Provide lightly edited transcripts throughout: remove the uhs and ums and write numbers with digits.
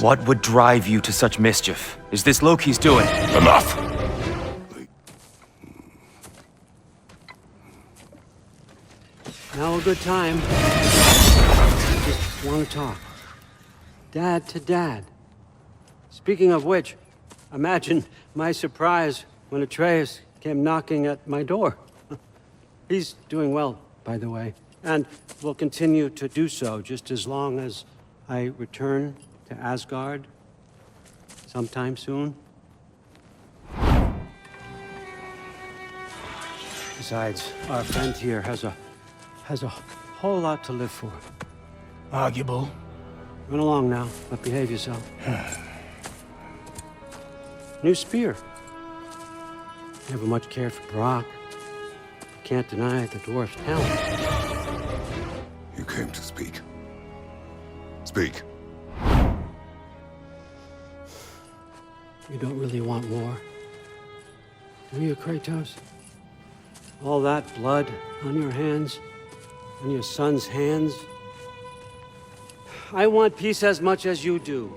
What would drive you to such mischief? Is this Loki's doing? Enough! Now a good time. Just want to talk. Dad to dad. Speaking of which, imagine my surprise when Atreus came knocking at my door. He's doing well, by the way, and will continue to do so just as long as I return to Asgard sometime soon. Besides, our friend here has a whole lot to live for. Arguable. Run along now, but behave yourself. New spear. Never much cared for Brock. Can't deny the dwarf's talent. You came to speak. Speak. You don't really want war, do you, Kratos? All that blood on your hands, on your son's hands. I want peace as much as you do.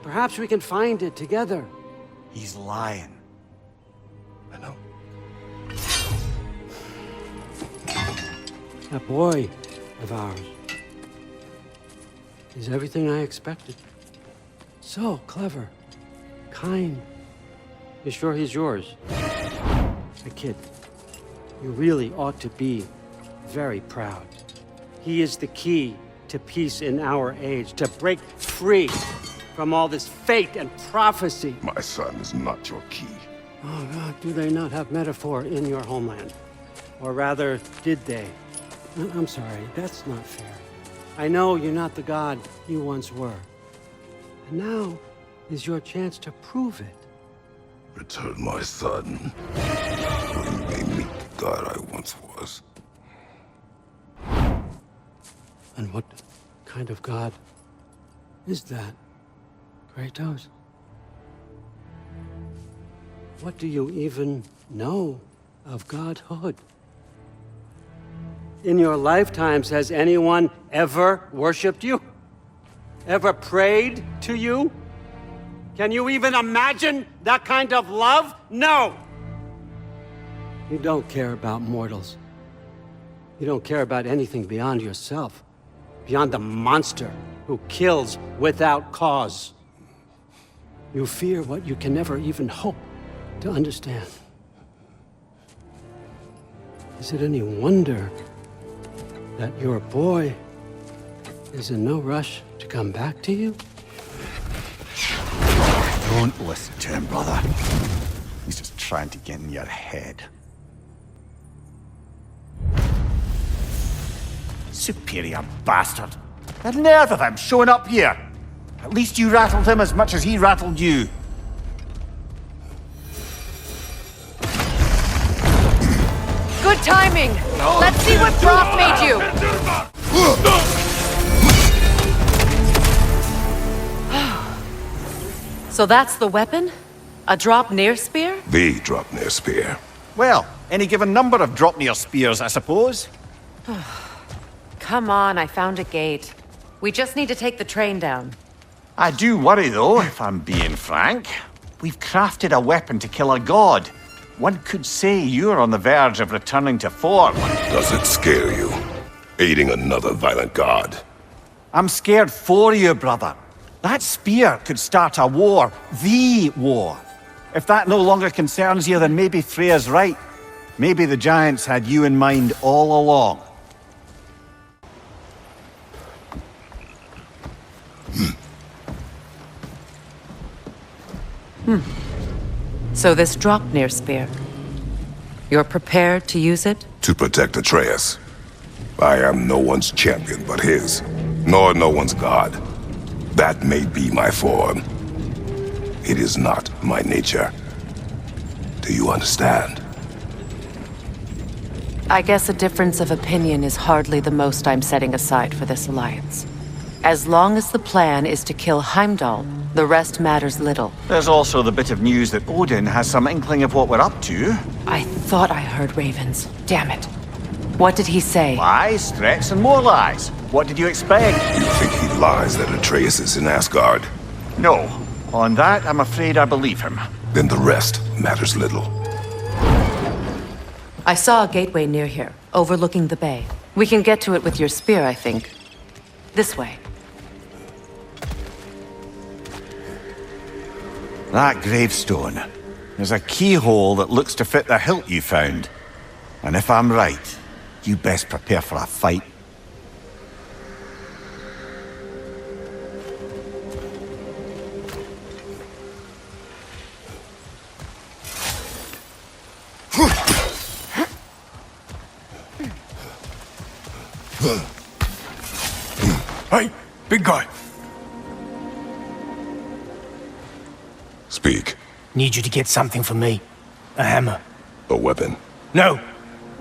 Perhaps we can find it together. He's lying. I know. That boy of ours is everything I expected. So clever, kind. You sure he's yours? A kid. You really ought to be very proud. He is the key to peace in our age, to break free from all this fate and prophecy. My son is not your key. Oh God, do they not have metaphor in your homeland? Or rather, did they? I'm sorry, that's not fair. I know you're not the god you once were. And now is your chance to prove it. Return my son, or you may meet the god I once was. And what kind of god is that, Kratos? What do you even know of Godhood? In your lifetimes, has anyone ever worshipped you? Ever prayed to you? Can you even imagine that kind of love? No! You don't care about mortals. You don't care about anything beyond yourself. Beyond the monster who kills without cause. You fear what you can never even hope to understand. Is it any wonder that your boy is in no rush to come back to you? Don't listen to him, brother. He's just trying to get in your head. Superior bastard. The nerve of him showing up here. At least you rattled him as much as he rattled you. Good timing. Let's see what Brock made you. So that's the weapon? A Draupnir spear? The Draupnir spear. Well, any given number of Draupnir spears, I suppose. Come on, I found a gate. We just need to take the train down. I do worry, though, if I'm being frank. We've crafted a weapon to kill a god. One could say you're on the verge of returning to form. Does it scare you? Aiding another violent god? I'm scared for you, brother. That spear could start a war. The war. If that no longer concerns you, then maybe Freya's right. Maybe the giants had you in mind all along. So this Draupnir spear, you're prepared to use it? To protect Atreus. I am no one's champion but his, nor no one's god. That may be my form. It is not my nature. Do you understand? I guess a difference of opinion is hardly the most I'm setting aside for this alliance. As long as the plan is to kill Heimdall, the rest matters little. There's also the bit of news that Odin has some inkling of what we're up to. I thought I heard ravens. Damn it. What did he say? Lies, threats, and more lies. What did you expect? You think he lies that Atreus is in Asgard? No. On that, I'm afraid I believe him. Then the rest matters little. I saw a gateway near here, overlooking the bay. We can get to it with your spear, I think. This way. That gravestone is a keyhole that looks to fit the hilt you found. And if I'm right, you best prepare for a fight. Hey, big guy. Speak. Need you to get something for me. A hammer. A weapon. No.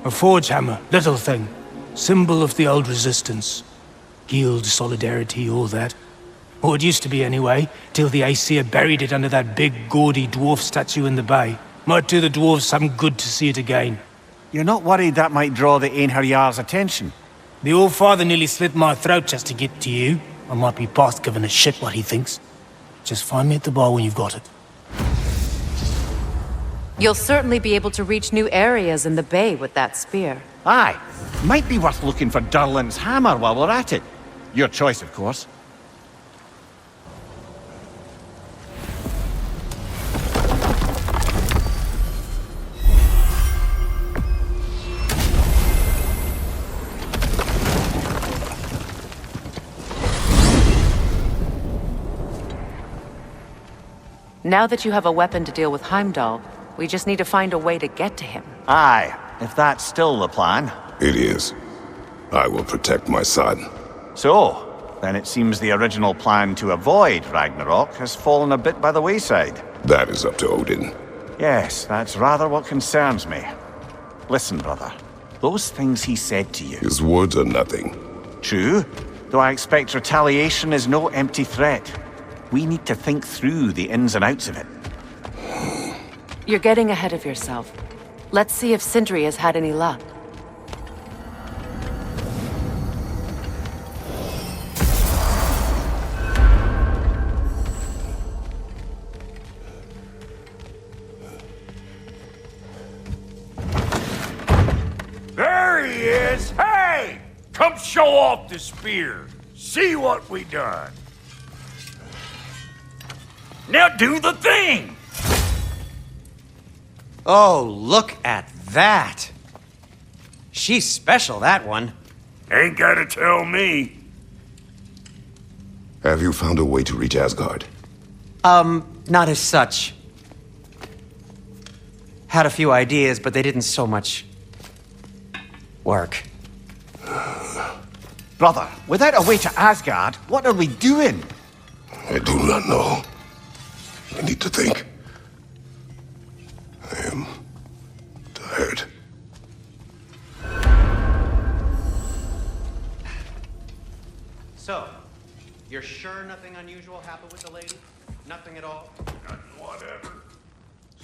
A forge hammer. Little thing. Symbol of the old resistance. Guild solidarity, all that. Or it used to be anyway, till the Aesir buried it under that big, gaudy dwarf statue in the bay. Might do the dwarves some good to see it again. You're not worried that might draw the Einherjar's attention? The All-Father nearly slit my throat just to get to you. I might be past giving a shit what he thinks. Just find me at the bar when you've got it. You'll certainly be able to reach new areas in the bay with that spear. Aye. Might be worth looking for Durlin's hammer while we're at it. Your choice, of course. Now that you have a weapon to deal with Heimdall, we just need to find a way to get to him. Aye, if that's still the plan. It is. I will protect my son. So, then it seems the original plan to avoid Ragnarök has fallen a bit by the wayside. That is up to Odin. Yes, that's rather what concerns me. Listen, brother. Those things he said to you. His words are nothing. True, though I expect retaliation is no empty threat. We need to think through the ins and outs of it. You're getting ahead of yourself. Let's see if Sindri has had any luck. There he is! Hey! Come show off the spear. See what we done. Now do the thing! Oh, look at that! She's special, that one. Ain't gotta tell me. Have you found a way to reach Asgard? Not as such. Had a few ideas, but they didn't so much work. Brother, without a way to Asgard, what are we doing? I do not know. I need to think. I am tired. So, you're sure nothing unusual happened with the lady? Nothing at all? Whatever.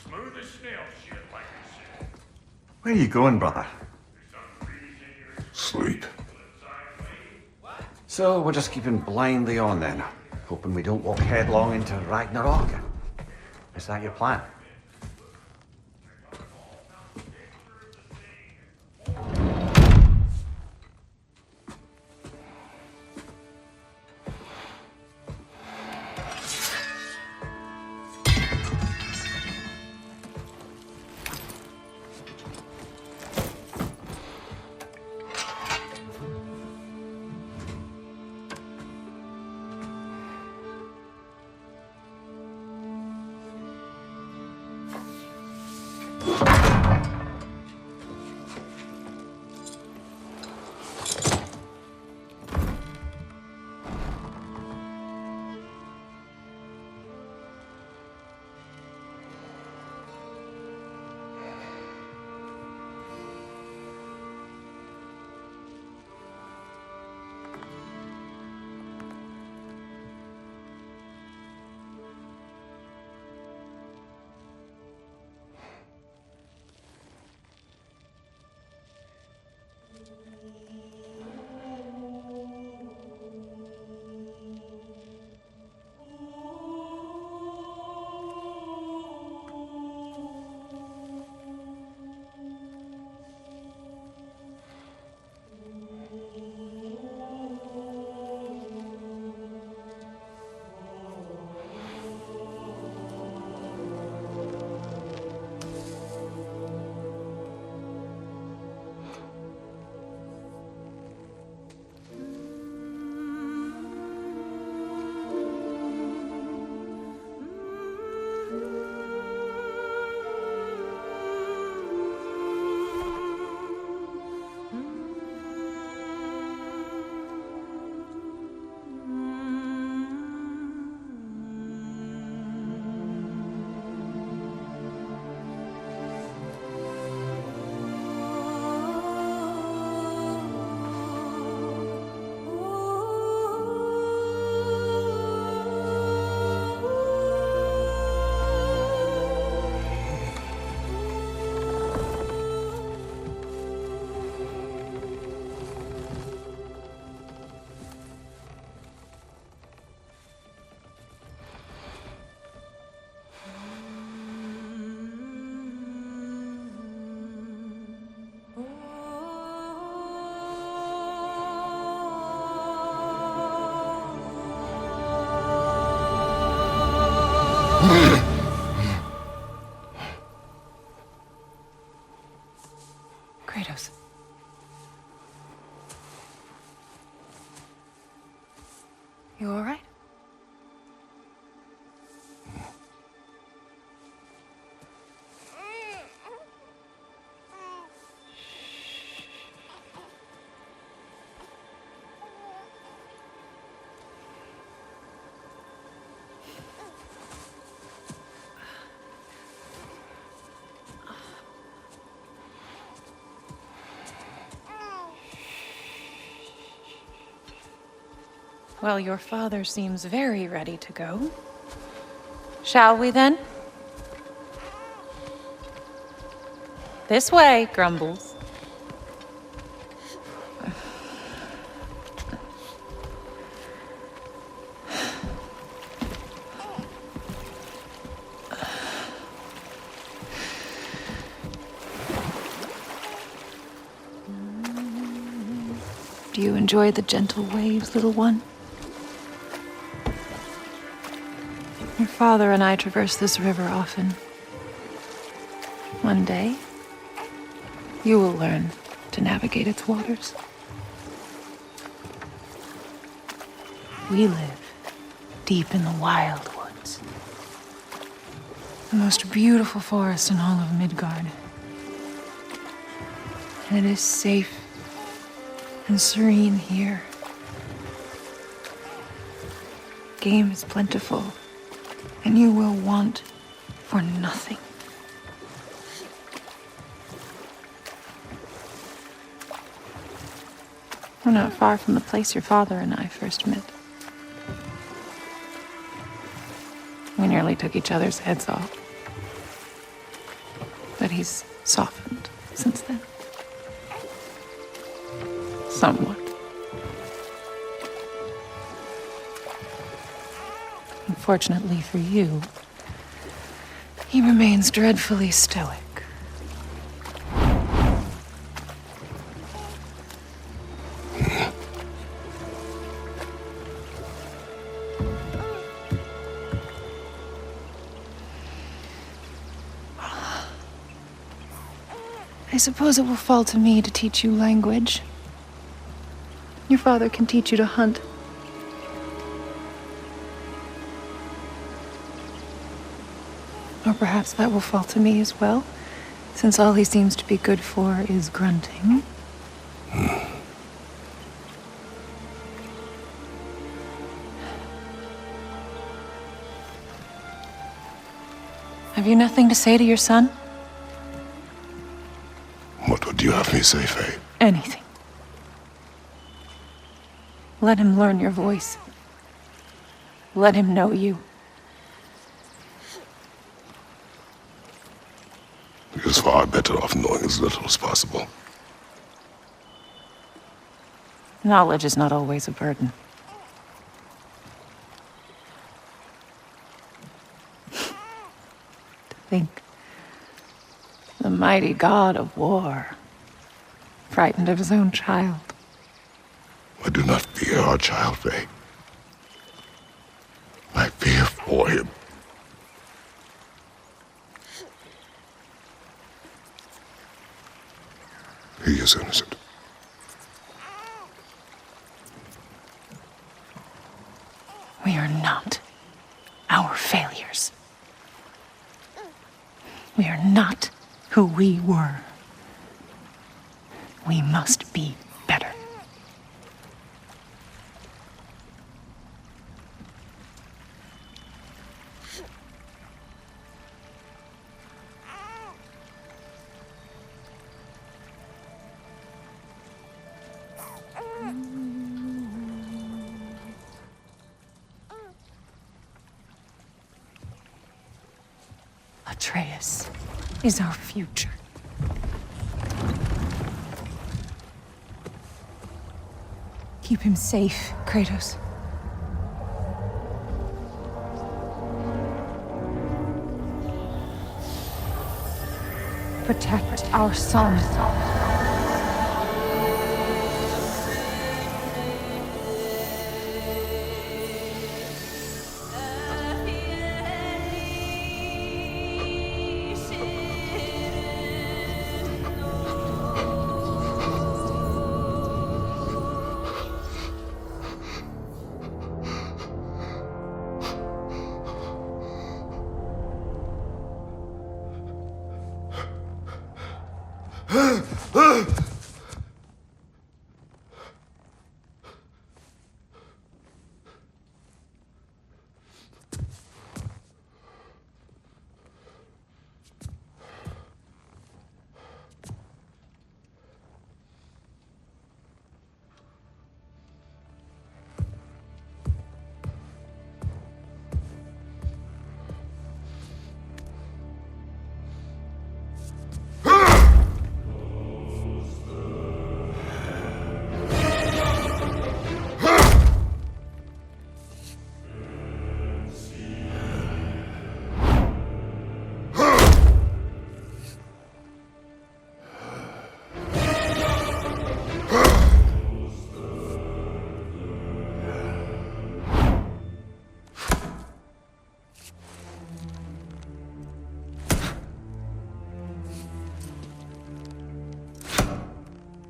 Smooth as snail shit, like I said. Where are you going, brother? Sleep. So we're just keeping blindly on then, hoping we don't walk headlong into Ragnarök. Is that your plan? Well, your father seems very ready to go. Shall we then? This way, Grumbles. Do you enjoy the gentle waves, little one? Your father and I traverse this river often. One day, you will learn to navigate its waters. We live deep in the wild woods. The most beautiful forest in all of Midgard. And it is safe and serene here. Game is plentiful, and you will want for nothing. We're not far from the place your father and I first met. We nearly took each other's heads off. But he's softened since then. Somewhat. Unfortunately for you, he remains dreadfully stoic. I suppose it will fall to me to teach you language. Your father can teach you to hunt. Or perhaps that will fall to me as well, since all he seems to be good for is grunting. Have you nothing to say to your son? What would you have me say, Faye? Anything. Let him learn your voice. Let him know you. He is far better off knowing as little as possible. Knowledge is not always a burden. To think. The mighty god of war, frightened of his own child. I do not fear our child, Faye. I fear for him. He is innocent. We are not our failures. We are not who we were. We must be better. Atreus is our future. Keep him safe, Kratos. Protect our son.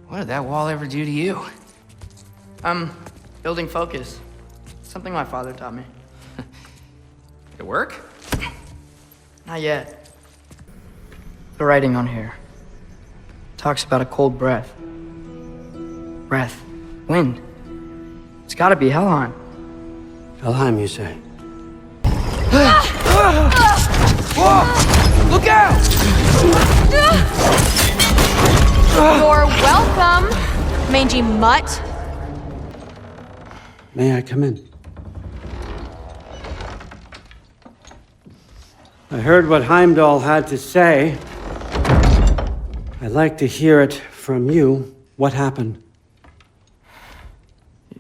What did that wall ever do to you? Building focus. Something my father taught me. Did it work? Not yet. The writing on here talks about a cold breath. Breath. Wind. It's gotta be Helheim. Helheim, you say? Whoa! Look out! You're welcome, mangy mutt. May I come in? I heard what Heimdall had to say. I'd like to hear it from you. What happened?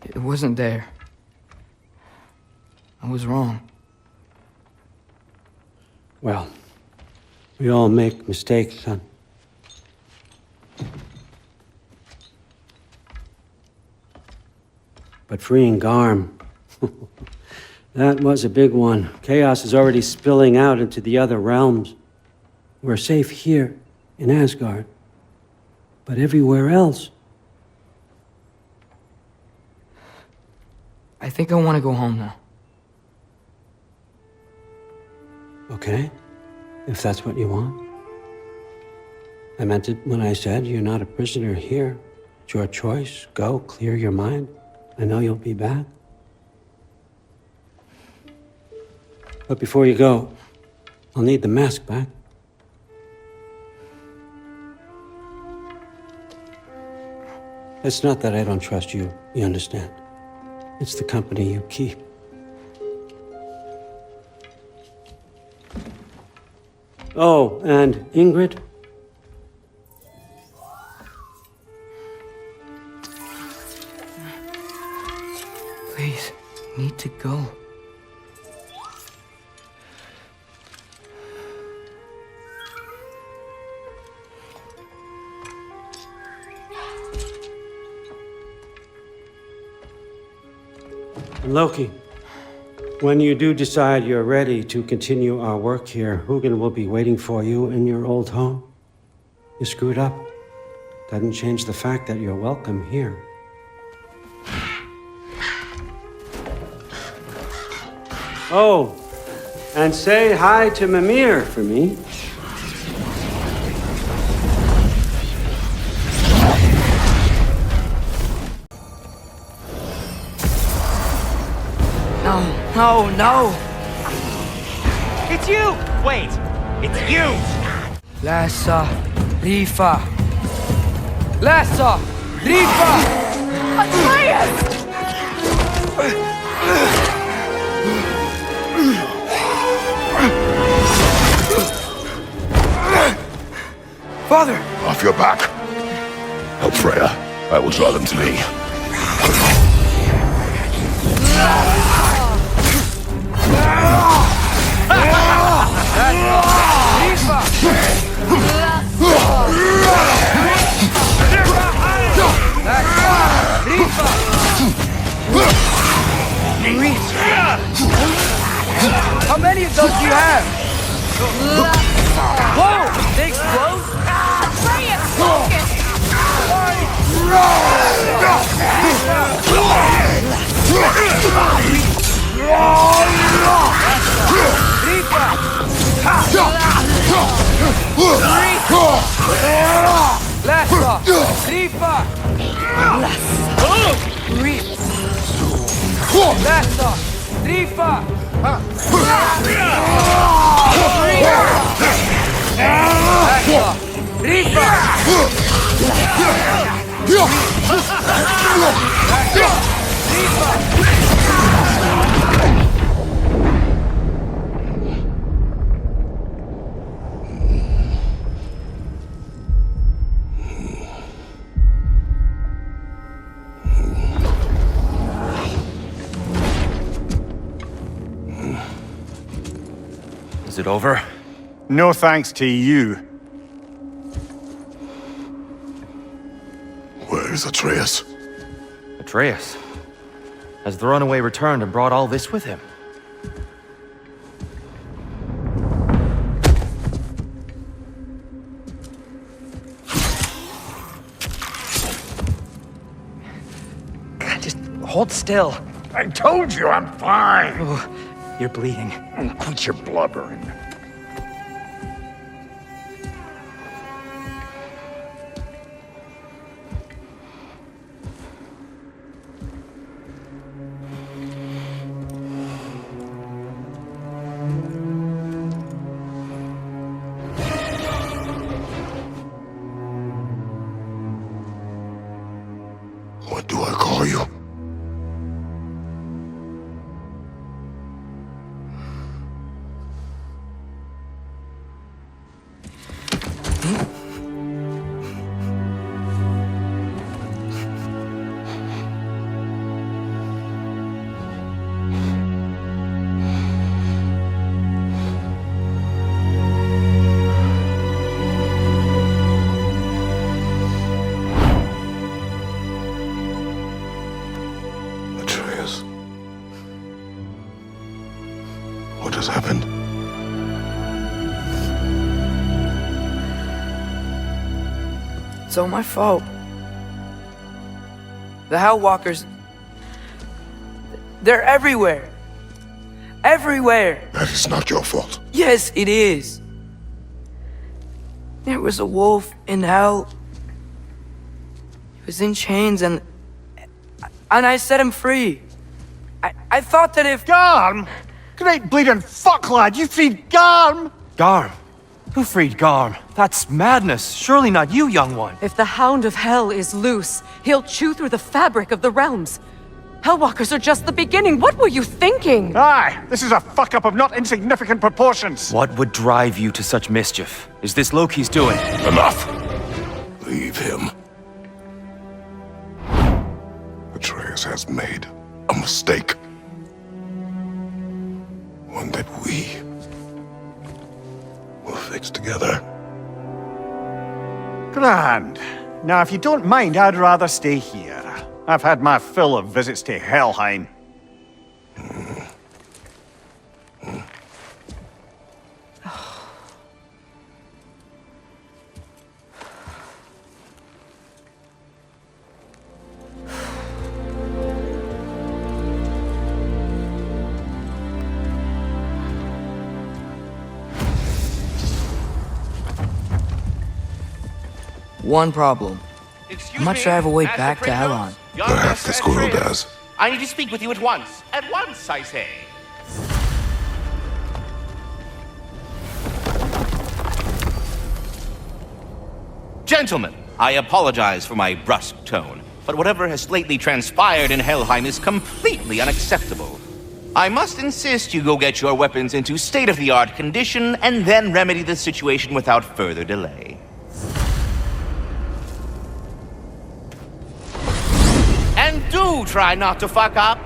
It wasn't there. I was wrong. Well, we all make mistakes, son. But freeing Garm, that was a big one. Chaos is already spilling out into the other realms. We're safe here in Asgard, but everywhere else. I think I want to go home now. Okay, if that's what you want. I meant it when I said you're not a prisoner here. It's your choice. Go, clear your mind. I know you'll be back. But before you go, I'll need the mask back. It's not that I don't trust you, you understand? It's the company you keep. Oh, and Ingrid? Please, need to go. Loki, when you do decide you're ready to continue our work here, Hugin will be waiting for you in your old home. You screwed up. Doesn't change the fact that you're welcome here. Oh, and say hi to Mimir for me. No, no! It's you! Wait, it's you! Lassa, Rifa! Lassa, Rifa! Atreus! Father! Off your back. Help Freya. I will draw them to me. How many of those do you have? Whoa! They explode? Atreus, focus! Lassa! Rifa! Lassa! Rifa! Is it over? No thanks to you. Where is Atreus? Atreus? Has the runaway returned and brought all this with him? Hold still. I told you I'm fine. Oh, you're bleeding. Quit your blubbering. What do I call you? Atreus. What has happened? It's all my fault. The Hellwalkers... They're everywhere. Everywhere. That is not your fault. Yes, it is. There was a wolf in hell. He was in chains and I set him free. I thought that if... Garm! Great bleeding fuck, lad! You freed Garm! Garm? Who freed Garm? That's madness. Surely not you, young one. If the Hound of Hell is loose, he'll chew through the fabric of the realms. Hellwalkers are just the beginning. What were you thinking? Aye, this is a fuck-up of not insignificant proportions. What would drive you to such mischief? Is this Loki's doing? Enough! Leave him. Atreus has made a mistake. One that we will fix together. Grand. Now, if you don't mind, I'd rather stay here. I've had my fill of visits to Helheim. One problem. Excuse I'm not me, sure I have a way Master back to Kratos? Elon. Young Perhaps the Master squirrel Atreus. does. I need to speak with you at once. At once, I say. Gentlemen, I apologize for my brusque tone, but whatever has lately transpired in Helheim is completely unacceptable. I must insist you go get your weapons into state-of-the-art condition and then remedy the situation without further delay. And do try not to fuck up.